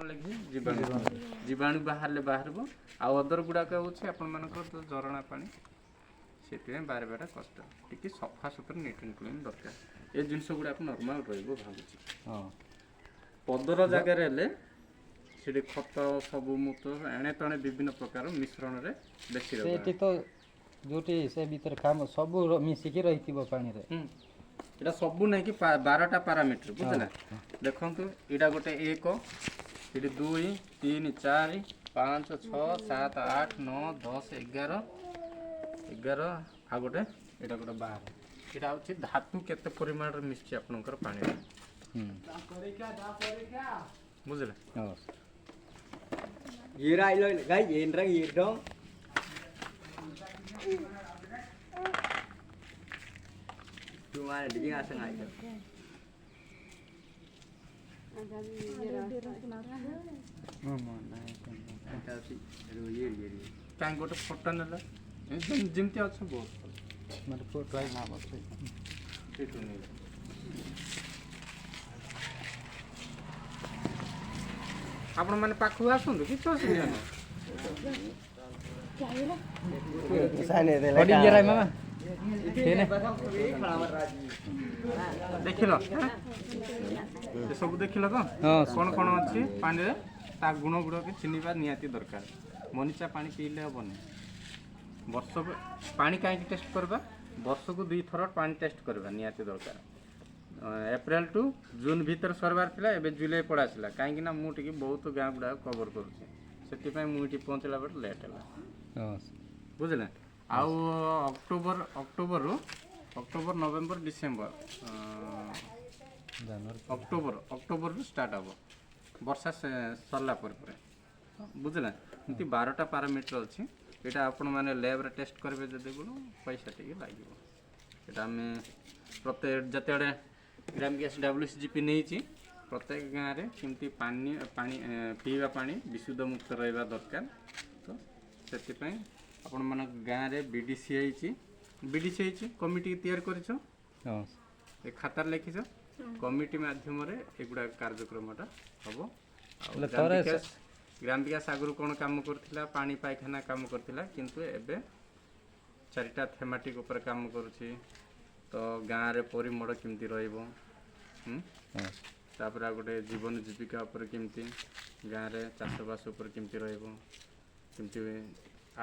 लगे जीवाणु बाहर बाहर आउ अदर गुड़ाक हो झरणा पानी से बारे बारे कष्ट टी सफा सुतरा नीट एंड क्लीन दरकार ये जिनस गुड़ा नॉर्मल भावुँ पदर जगार से खत सब मुत एणे तणे विभिन्न प्रकार मिश्रण रे बेसी तो जोटी से भीतर काम सब मिसिकी रही पानी रे एटा सब नहीं कि 12टा पारामीटर बुझला देखो यहाँ गोटे 1 ये 2 3 4 5 6 7 8 9 10 11 11 आ गोटे यहाँ गोटे 12 यहाँ हूँ धातु केते परिमाण मिसी आपनकर पानी बुझले ये राइलो गाय ये रंग ये दो तुम्हारे डिजिंग आसे गाय कहीं गोटे फोटो ना जमती अच्छा बहुत मतलब फोटो आई ना बस आपण मैंने पाखु आसतु कि असुविधा पड़ी जा रहा है मामा देखिल सब देखिल तो कौन कौन अच्छी पानी रे ता गुण गुड़ के चिन्हवा निहाती दरकार मनीचा पानी पीले हेनी वर्ष पानी कहीं टेस्ट करवा वर्ष को 2 थर पानी टेस्ट करवा निहाती दरकार एप्रिल टू जून भीतर सरबार थिला एबे जुलाई पड़ा आसला कहीं मुझे बहुत गाँ गुड़ा कवर करुँचे मुझे पहुँचला बड़े लेट है बुझले आउ October October November December October रू स्टार्ट हम वर्षा सरला बुझला एमती 12टा पारामीटर अच्छी यहाँ आपण मैंने लैब रे टेस्ट करेंगे जब पैसा टी लगे आम प्रत्येक जिते ग्राम गैस WCGP नहीं प्रत्येक गाँव में केमती पानी पानी पीवा पानी विशुद्ध मुक्त रहा दरकार तो से आपण मन गाँव में BDC कमिटी तैयार कर खातार लिखिछ कमिटी माध्यम एगुड़ा कार्यक्रमटा हम ग्राम विकास आगु कौन काम करथिला पानी पायखाना काम करथिला किंतु एबे 4टा थेमाटिक ऊपर काम करुछि तो गाँव रे परिमल केमती रहइबो तापर गोटे जीवन जीविका ऊपर केमती गाँव रे चाषबास ऊपर केमती रहइबो केमती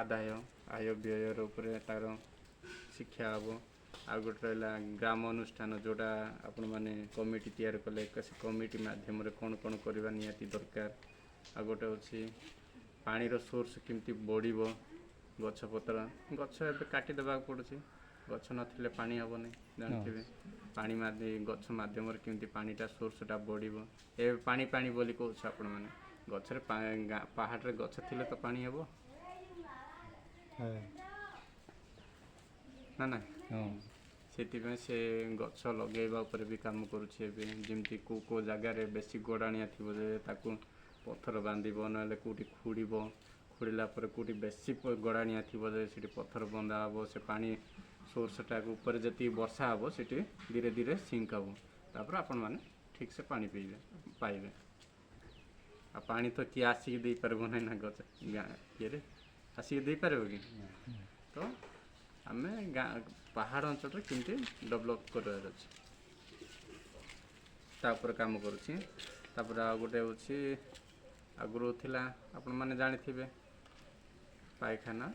आदाय आय व्यय ऊपर तार शिक्षा हम आ गोटे रहा ग्राम अनुष्ठान जोड़ा आपण मैंने कमिटी तैयार कले कमिटी माध्यम कौन कौन करवा निहाती दरकार आ गोटे अच्छी पानी सोर्स केमती बढ़ गछपतर गछ ए काटिदेवा पड़ुଛି गछ नथिले पानी हेनी जानते पानी गछ मध्यम केमती पानीटा सोर्सटा बढ़ ए पानी पानी बोली कौच आपण मैंने गचरे पहाड़ रे गछ थिले तो पानी हेबो ना ना से गछ लगेवा उपर भी काम करुच्छे जमती को जगार बेसी गोड़ाणिया थी ताकू पत्थर बांधब ना कौटी खुड़ब खुड़ला कौटी बेसी गोड़ाणिया थी पत्थर बंधा हे से पानी सोर्सटा ऊपर जी वर्षा हे से धीरे धीरे सिंक हम तापर आपण मैंने ठीक से पानी पीबे पाइबे आ पानी तो किए आसिक दे पारब ना ना गच ये आसिक दे पार कि तो आम गाँ पहाड़ अंचल केमती डेभलप कर काम कर गोटे हूँ आगुरी थिला आपण मैंने जानी पायखाना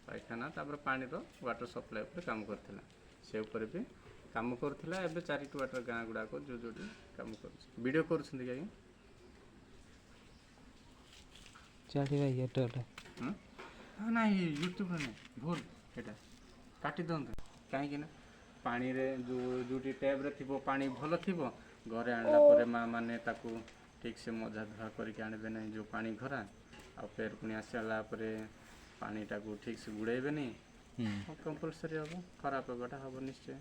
पायखाना तापर पानी वाटर सप्लाई उपर काम करथिला से ऊपर भी काम करथिला एबे 4टी वाटर गाँ गुड़ाक जो जो काम कर वीडियो करुछंती कि चाटी भाई एटा ना यूट्यूब में भूल एटा काटी दंतु कहीं पानी रे जो टैब रे थिबो पानी भल थिबो घरे आणला परे माँ माने ताकू ठीक से मजा धुआ करके आनबे नहीं जो पानी घरा आ फेर पुणी आसला पानी टाकू ठीक से गुड़ेबे नहीं कंपलसरी हम खराब होगा हम निश्चय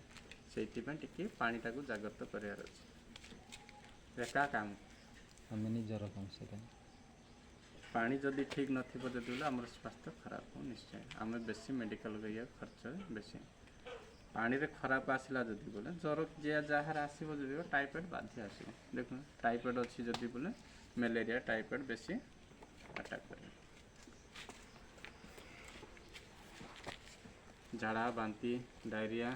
से पानी टाकू जाग्रत करार अच्छे क्या काम हमें निजर काम से पानी जदि ठीक नथी आम स्वास्थ्य खराब हो निश्चय आम बेसी मेडिकल गई खर्च बेसी पानी रे खराब आसला जदि बोले ज्वर जे जार आसो जदि टाइफाइड बाध्य आस देख टाइफाइड अच्छी जदि बोले ମ୍ୟାଲେରିଆ ଟାଇଫଏଡ୍ ବେଶୀ ଆଟାକ୍ କରିବ। ଝାଡ଼ା ବାନ୍ତି ଡାଇରିଆ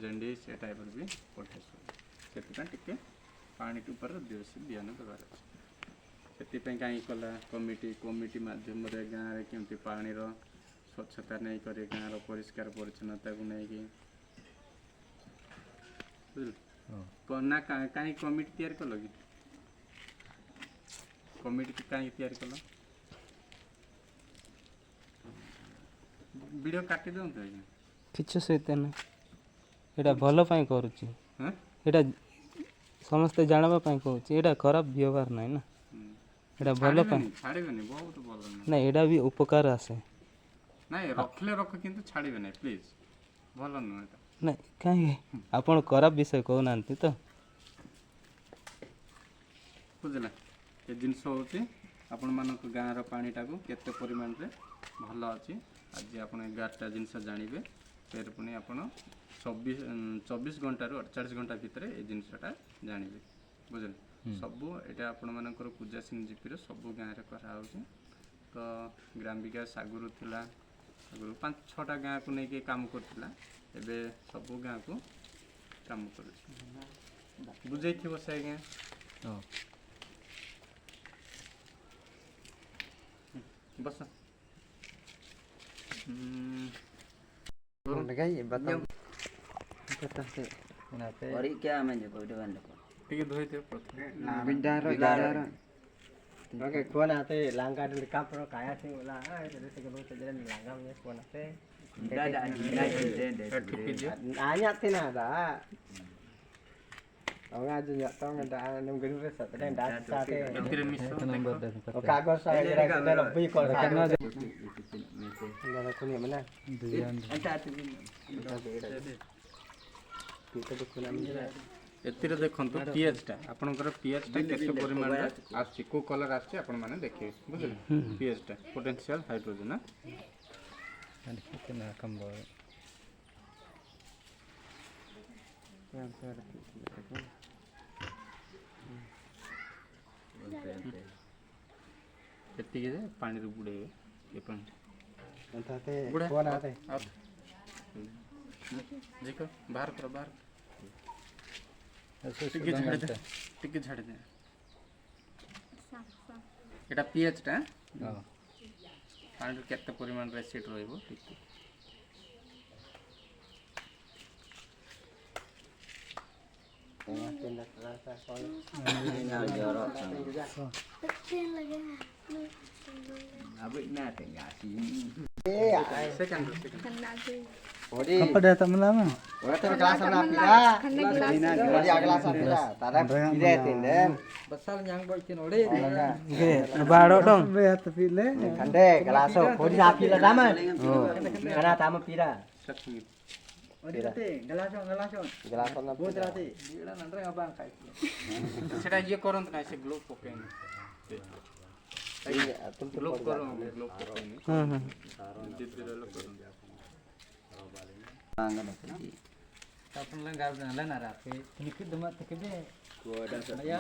ଜେଣ୍ଡିସ୍ ଏ ଟାଇପ୍ର ବି ପଠାଇବ। ସେଥିପାଇଁ ଟିକେ ପାଣି ଉପରେ ବେଶୀ ଧ୍ୟାନ ଦେବାର ଅଛି। ସେଥିପାଇଁ କାହିଁ କଲା କମିଟି ମାଧ୍ୟମରେ ଗାଁରେ କେମିତି ପାଣିର ସ୍ୱଚ୍ଛତା ନେଇକରି ଗାଁର ପରିଷ୍କାର ପରିଚ୍ଛନ୍ନତାକୁ ନେଇକି ନା କାହିଁ କମିଟି ତିଆରି କଲ କି? କମିଟି କାହିଁ ତିଆରି କଲ? ଭିଡ଼ିଓ କାଟି ଦିଅନ୍ତୁ ଆଜ୍ଞା। କିଛି ଅସୁବିଧା ନାହିଁ, ଏଇଟା ଭଲ ପାଇଁ କରୁଛି, ହଁ ଏଇଟା ସମସ୍ତେ ଜାଣିବା ପାଇଁ କହୁଛି, ଏଇଟା ଖରାପ ବ୍ୟବହାର ନାହିଁ ନା, ଏଇଟା ଭଲ ପାଇଁ ଛାଡ଼ିବେନି ବହୁତ ଭଲ ନାହିଁ। ନାଇଁ, ଏଇଟା ବି ଉପକାର ଆସେ। ନାଇଁ ରଖିଲେ ରଖ କିନ୍ତୁ ଛାଡ଼ିବେ ନାହିଁ ପ୍ଲିଜ୍, ଭଲ ନୁହେଁ ଏଇଟା। ନାଇଁ କାହିଁକି ଆପଣ ଖରାପ ବିଷୟ କହୁନାହାନ୍ତି ତ? ବୁଝିଲେ ଏ ଜିନିଷ ହେଉଛି ଆପଣମାନଙ୍କ ଗାଁର ପାଣିଟାକୁ କେତେ ପରିମାଣରେ ଭଲ ଅଛି। ଆଜି ଆପଣ 11ଟା ଜିନିଷ ଜାଣିବେ, ଫେର ପୁଣି ଆପଣ 24 ଘଣ୍ଟାରୁ 48 ଘଣ୍ଟା ଭିତରେ ଏ ଜିନିଷଟା ଜାଣିବେ। ବୁଝିଲେ ସବୁ ଏଇଟା ଆପଣମାନଙ୍କର ପୂଜା ସିଂଜିପିର ସବୁ ଗାଁରେ କରାହେଉଛି। ତ ଗ୍ରାମ ବିକାଶ ଆଗରୁ ଥିଲା, ଆଗରୁ 5-6ଟା ଗାଁକୁ ନେଇକି କାମ କରୁଥିଲା, ଏବେ ସବୁ ଗାଁକୁ କାମ କରୁଛି। ବୁଝେଇଥିବ ସେ ଆଜ୍ଞା। बस और ये क्या मैं जो कोई डबल ଟିକେ ଧୋଇଦିଅ ପ୍ରଥମେ। ओके कौन आते लांगा डल कापरो काया से बोला जैसे के बहुत जरा लांगा में कौन आते आnya आते ना दा orang aja nggak tahu nggak ada nunggu dulu sampai dan data teh ଏଥିରେ ମିଶ oh kagus saya kira kita lebih kalau karena ada kuning mana kita bukan ambil ଏଥିରେ ଦେଖନ୍ତୁ ପିଏଚ୍ଟା ଆପଣଙ୍କର ପିଏଚ୍ଟା କେତେ ପରିମାଣରେ ଆସୁଛି, କେଉଁ କଲର୍ ଆସୁଛି ଆପଣମାନେ ଦେଖିବେ। ବୁଝିଲେ ପିଏଚ୍ଟା ପୋଟେନ୍ସିଆଲ୍ ହାଇଡ୍ରୋଜେନ୍ ଏତିକି ଯେ ପାଣିରେ ବୁଡ଼େଇବେ ଏ ପାଣି कौन आते ଦେଖ ବାହାର କର ବାହାର ଟିକେ ଝାଡ଼ିଦେ ଟିକେ ଝାଡ଼ିଦେ। ଏଇଟା ପିଏଚ୍ଟା ପାଣିରୁ କେତେ ପରିମାଣରେ ଏସିଡ୍ ରହିବ ଟିକେ Apa datang lama? orang tu kelas mana pira dia kelas pira tada pira tinden बसल yang boy kinode बाड़ो डों kande kelas kodi api lah daman karena tamu pira kelas na pira ସେଟା ଇଏ କରନ୍ତୁ ନାହିଁ, ସେ ଗ୍ଲୋଭ୍ ପକେଇନି glove କର glove ପକେଇନି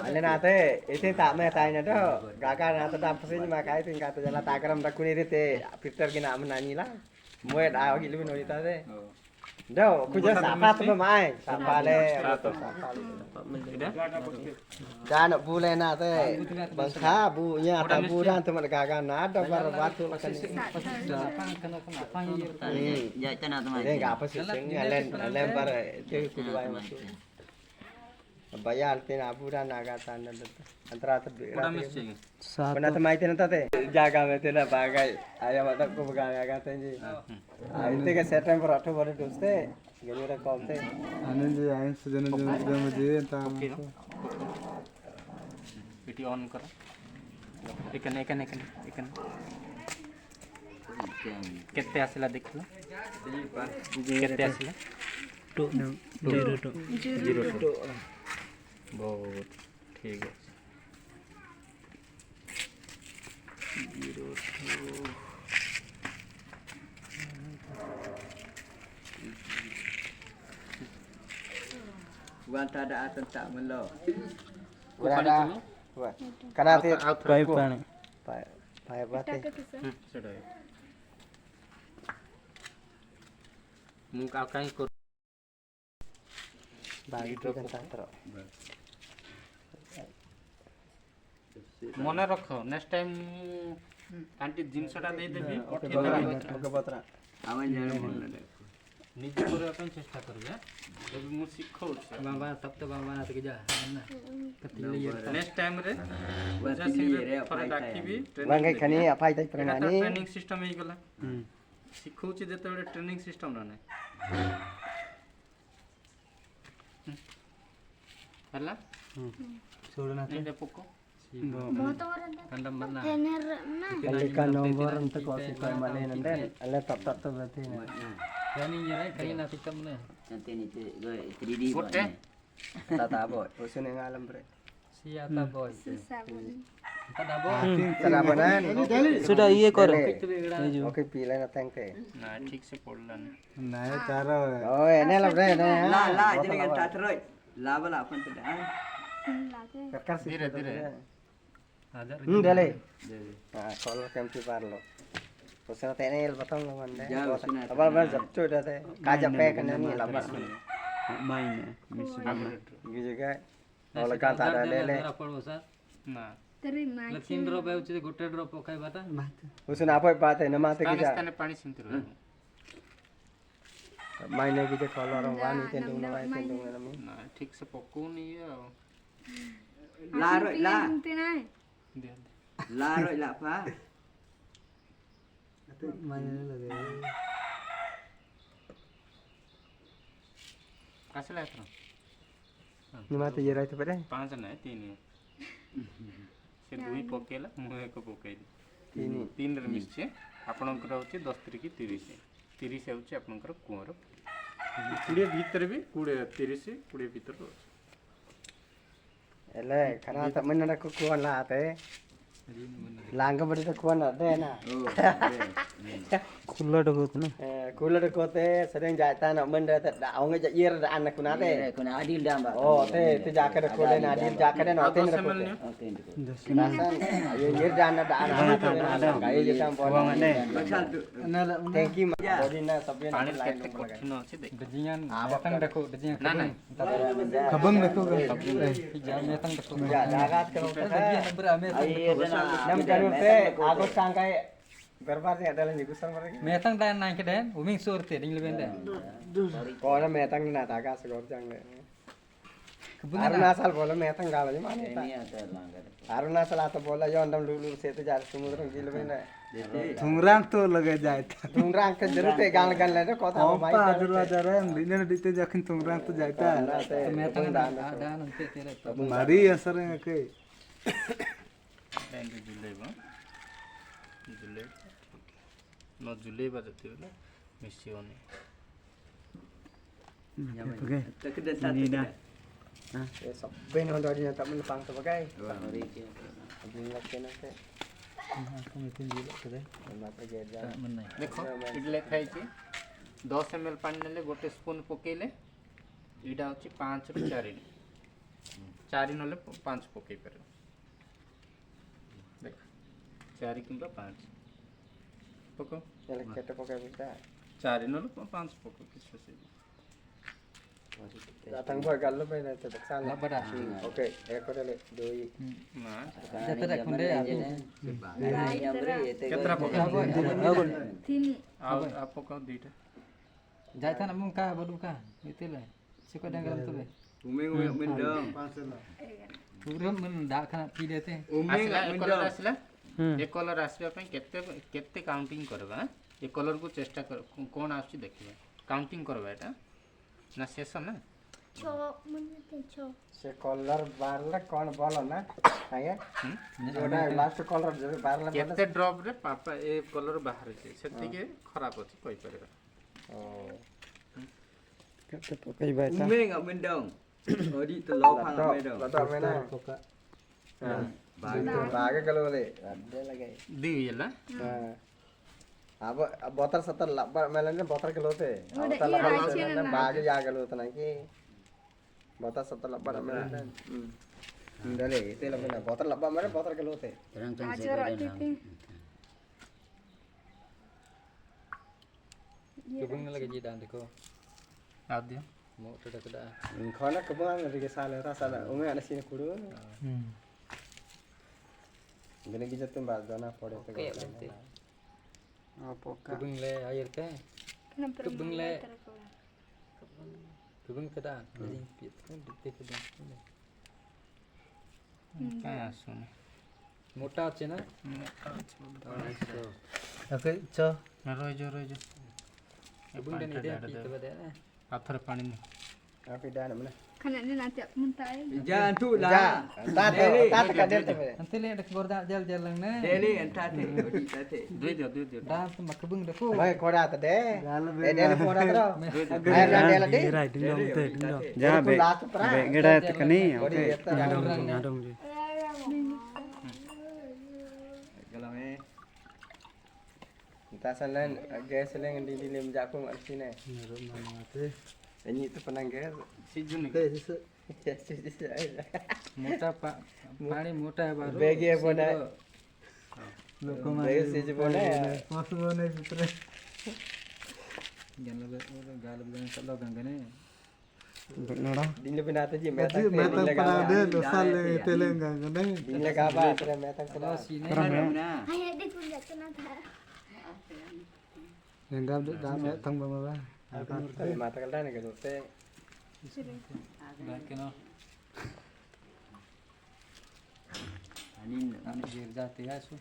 Alin nate, itu tak me tanya dah. Gagal nate dah pasti cuma kait tinggal tu jalan takram tak kuni itu Peter kena menani lah. Muat awak hidup ni kita deh. Dah, aku just apa tu bermain, apa le. Jangan boleh nate. Bangsa bunya tabu dan tu mereka gagal nada baru batu makan. ya tanah teman Ini apa sih? Alen bar itu kudu ayam masuk. Bayar tin abu dan naga tanda antara tu. ପୁରା ମିଶିକି Pernah temai tin ntate. Jaga me tin bagai ayam ada ku bagai agak tenji. Itu ke September Oktober doste. Gini dah kau te. Anin je ayin sejenis je entah. ଏଠି on କର ଏକାନେ ଏକାନେ ଏକାନେ ଏକାନେ କେତେ ଆସିଲା ଦେଖିଲ କେତେ ଆସିଲା 0 ବହୁତ ଠିକ୍ ଅଛି 0 bukan tak ada atas tak melo Berada karena ti ଆଉ ଥରେ ପାଇପ୍ ପାଣି pakai berarti ସେଟା ମୁଁ ଆଉ କାହିଁ କରୁ bagi itu kan tak terus ମନେ ରଖ ନେକ୍ସଟ ଟାଇମ୍ ଆଣ୍ଟି ଜିନିଷଟା ଦେଇଦେବି oke ପଠେଇଦେବି oke potra Aman jangan mana. ନିଜେ କରିବା ପାଇଁ ଚେଷ୍ଟା କରିବେ ଏବେ ମୁଁ ଶିଖଉଛି बाबा तब तो बाबा ना तो जा ना कतिले ये ନେକ୍ସଟ ଟାଇମ୍ରେ ଥରେ ଡାକିବି bangkai kani apa itu pernah ni training system ହେଇଗଲା ଶିଖଉଛି ଯେତେବେଳେ ଟ୍ରେନିଂ ସିଷ୍ଟମ ନା ନାହିଁ ହେଲା చూడనా ଏଇଟା ପୋକ kandam mana kalikan nomor untuk kopi kau mana nanti ale top tu berarti yani ya kali na tikam na Nanti ni tu 3D Foto. tak tak boy usun yang alam bre siapa boy kada boy terapanan ସେଟା ଇଏ କର oke pilih na tangke ନା ଠିକ ସେ ପଡିଲାନି nae taro oh ini lah bre La jadi kan tak terus. La bala apa tu dah. kerkas ଧୀରେ ଧୀରେ ada dale nah kalau kempi parlo usun tene il batang lawan deh Jauh sunat. apa apa jatuh dah teh kajak pe kan ni lama main gitu juga kalau kata ada lele apa bosa ନା तीन drop है उचित गोटे drop पकाई बाटा usun apa baat nama mate ପାଣି kita ସ୍ଥାନେ ପାଣି ସେମିତି ରହିବ maine kita kalau orang wani tendung na wani tendung na mi ନା ଠିକ ସେ ପକଉନି ଇଏ ଆଉ La roi la. ଦିଅ La roi la apa? ଆସିଲା ଏଥର ni mate jera itu pada 5 ନାହିଁ 3 ସେ 2 ପକେଇଲା ମୁଁ 1 ପକେଇଲି ini 3ରେ ମିଶିଛି ଆପଣଙ୍କର ହେଉଛି 10 ତିରିକି 30 30 ହେଉଛି ଆପଣଙ୍କର କୂଅର 20 ଭିତରେ ବି 30 20 ଭିତରେ ରହୁଛି ele karena temen ada kukuan lah teh langga beri kukuan ada na ଖୁଲାଟା ହଉଛି ନା kula de kote sering jata na men da aung ja yer da anak kuna teh Kena adil dah mbak. oh teh tu jaka de kule na adil jaka de ଆଉ noten 10 de ml kote ନିଅ Oke. ayo yer da anak da anak kayu je tam pon Pasal tu. thank you body na sabien ପାଣିରେ କେତେ କଠିନ ଅଛି ଦେଖ dejingan batang dako dejingan ନା ନା kabang dako jam metang dako ya jagat ke kote dejingan berame Air dah nam jalur teh agus sangkai berbar ni adalah ni gusar mereka metang dan naik ke den uming surte ding leben den Kalau metang na taga segor jang le. kebun Arunachal bola metang gawa ni mana Ini ada langgar. Arunachal atau bola yo andam lulu se tu jar samudra gil bena. tumrang to laga jaita Tungrang ke jerute gang gan le kota bai. jaran dinen dite jakin tumrang to jaita metang ada nanti tere to mari asar ke ଏମିତି ଝୁଲେଇବ ଝୁଲେଇ ନ ଝୁଲେଇବା ଯେତେବେଳେ ମିଶିବନି Tak kena satu. Ben hondo dia tak menepang sebagai. Hari ke. Abin lak kena ke. Mata geja. ଦେଖ ଏଠି ଲେଖା ହେଇଛି 10 ml ପାଣି ନେଲେ ଗୋଟେ spoon ପକେଇଲେ ଏଇଟା ହେଉଛି 5ରୁ 4 4 ନେଲେ 5 ପକେଇ ପାରିବ ଦେଖ 4 କିମ୍ବା 5 ପକାଅ Ele kete pakai bisa. 4 ନେଲେ 5 ପକାଅ କିଛି ଅସୁବିଧା Datang boy gallo ben te tak la bada Oke, ekor le doi. ନା jata dak kunde କେତେଟା ପକାଅ ଆଉ ପକାଅ ଦୁଇଟା jaita na mung ka badu ka itile siko danggalam tu be Umeng mendong. puram men da kana pide te ଆସିଲା ଏ colour ଆସିଲା ଏ colour ଆସିବା ପାଇଁ କେତେ କେତେ କାଉଣ୍ଟିଂ କରିବା ଏ କଲର୍କୁ ଚେଷ୍ଟା କର କ'ଣ ଆସୁଛି ଦେଖିବା କାଉଣ୍ଟିଂ କରିବା ଏଇଟା ନା ଶେଷ ନା Se color barla kon bolo na. Aye. Joda last color je barla କେତେ ଡ୍ରପ୍ରେ ପାପା ଏ କଲର୍ ବାହାରୁଛି ସେତିକି ଖରାପ ଅଛି କହିପାରିବା Oh. Umeng mendong. Odi telur pang mendong. Lato mena. Baga kalau le. Ada lagi. ଦୁଇ ହେଲା अब बोतर सतर लब्बर मेलन बोतर के लोते बोतर लब्बर बाग या के लोते ना कि बोतर सतर लब्बर melon Dale, itu lebih na botol lebah mana botol ke lote. Kebun lagi jadi dan deko. आद्य Mau sudah sudah. Khana kebunan dari ke sana rasa ada. Umi ada sini kudu. Gini kita tuh mbak dona pode te. Kebun le air ke. Kebun le. Kebun kada. Jadi piet kan dite kebun. काय सुने मोटा আছে না? Okay च रोज Kebun dan ide piet bade na. पाथर पानी नहीं Api dah mana? Kanaknya nanti muntah ya. Jangan tu Ja, lah. tat ka del te. Nanti le dak gorda jal lang na. Deli entar te. दे दियो Dan tu mak kebun deko. Mai koda ta de. Deli koda tro. Air dan del de. राइट डिंग Ja be. Last pra. ಗೆಡ ತಕನಿ Kodi eta. यादम जी Kalau me. Kita salan gas leng di lim jakung al sini. Ini itu penang gas. Season मोटा पानी मोटा है बारो. Begi bona. Begi siji bona. ಮಸ್ಬೋನೆ ಸುತ್ರೆ Galam dengan kalau gangane. ನೋಡ Din lebih nata ji meta. Mehta ಪರಾದೆ ದೋಸಾಲೆ Telangana Din le kaba tre meta Kalau kena. sini Ayah dia pun jatuh nanti. ಹೆಂಗಾಮ್ ದಾಮೆ ತಂಗ ಬಮವ Tapi mata kalda ne gado te. kena. Ani गिर जाते हैं सो.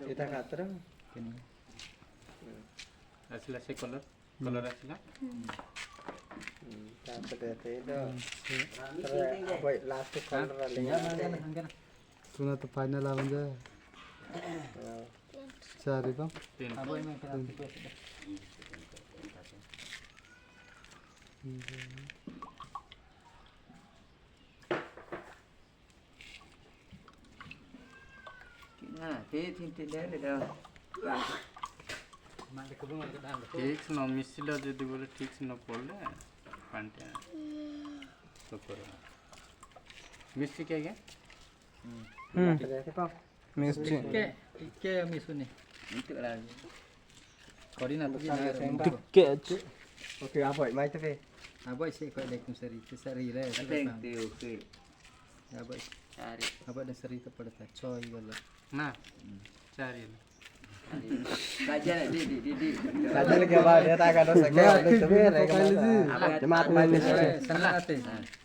Kita katra. ଆସିଲା ସେ colour ଆସିଲା Katra te itu. Boy last color le. ಸುನ ತ final ಆವಂಜ ಸಾರಿ ಬಾ Apa yang kena tipe sudah. Nah, tintin le dah. Mana kebun ada dah. ଠିକ୍ ନ ମିଶିଲା ଯଦି ବୋଲେ ଠିକ୍ ନ ପଡ଼ିଲେ ପାଣିଟା ସଫର ମିଶିକି ଆଜ୍ଞା Misty Ike misu ni. Untuk lagi. Kori na tuki na. टिके Okey, apa mai tu fe? Apa sih kau dek seri seri le. Okey. Apa apa dah seri tu pada tak coy bala. ନା ଚାରି ହେଲା Kajian di. Kajian lagi apa? Dia tak ada sakit. Itu be re. Jemaat mai ni. Sanna ate.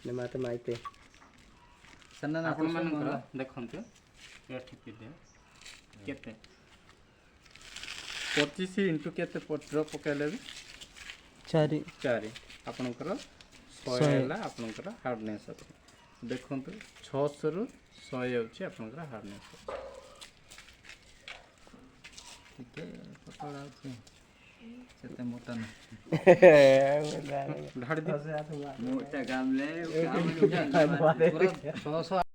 Jemaat mai te. Sanna na ଆପଣମାନଙ୍କର ଦେଖନ୍ତୁ ଏଠି କେତେ କେତେ 25 into କେତେ ପତ୍ର ପକାଇଲେ ବି चारि 4 ଆପଣଙ୍କର 100 ହେଲା ଆପଣଙ୍କର ହାର୍ଡନେସ୍ ଅଛି ଦେଖନ୍ତୁ 600 ରୁ 100 ହେଉଛି ଆପଣଙ୍କର ହାର୍ଡନେସ୍ ଅଛି Ike patola আছে. Sete motan. ଢାଡ଼ି ଦିଅ Muta gamle. Pura 600